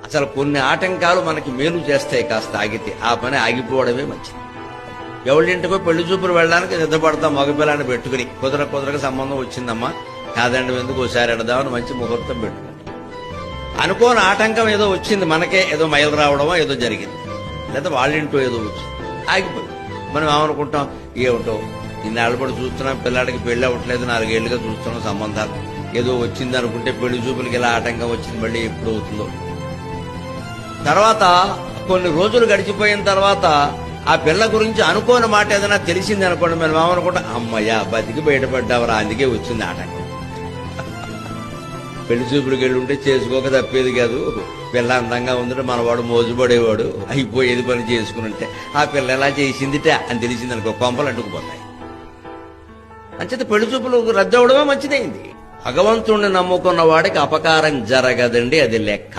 అసలు కొన్ని ఆటంకాలు మనకి మేలు చేస్తాయి. కాస్త ఆగితే ఆ పని ఆగిపోవడమే మంచిది. ఎవరింటికో పెళ్లి చూపులు వెళ్ళడానికి సిద్ధపడతాం మగపిల్లాన్ని పెట్టుకుని. కుదరక సంబంధం వచ్చిందమ్మా, కాదండి ఎందుకు ఒకసారి ఎడదామని మంచి ముహూర్తం పెట్టుకుంటాం. అనుకోని ఆటంకం ఏదో వచ్చింది, మనకే ఏదో మైలు రావడమో ఏదో జరిగింది, లేదా వాళ్ళింటో ఏదో వచ్చింది, ఆగిపోయింది. మనం ఏమనుకుంటాం, ఏమిటో ఇన్నాళ్ళు కూడా చూస్తున్నాం, పిల్లాడికి పెళ్లి అవ్వట్లేదు, 4 ఏళ్లుగా చూస్తున్నాం సంబంధాలు, ఏదో వచ్చింది అనుకుంటే పెళ్లి చూపులకి ఇలా ఆటంకం వచ్చింది, మళ్ళీ ఎప్పుడు అవుతుందో. తర్వాత కొన్ని రోజులు గడిచిపోయిన తర్వాత ఆ పిల్ల గురించి అనుకోని మాట ఏదైనా తెలిసింది అనుకోండి, మనం ఏమనుకుంటాం, అమ్మయ్యా బతికి బయటపడ్డావరా, అందుకే వచ్చింది ఆటంకం. పెళ్లి చూపులకు వెళ్ళి ఉంటే చేసుకోక తప్పేది కాదు, పిల్ల అందంగా ఉందంటే మనవాడు మోజుపడేవాడు, అయిపోయేది పని చేసుకుని ఆ పిల్ల ఎలా చేసిందిట అని తెలిసింది అనుకో, కొంపలు అడ్డుకుపోతాయి. అంచేత పెళ్లి చూపులు రద్దవడమే మంచిదైంది. భగవంతుణ్ణి నమ్ముకున్న వాడికి అపకారం జరగదండి, అది లెక్క.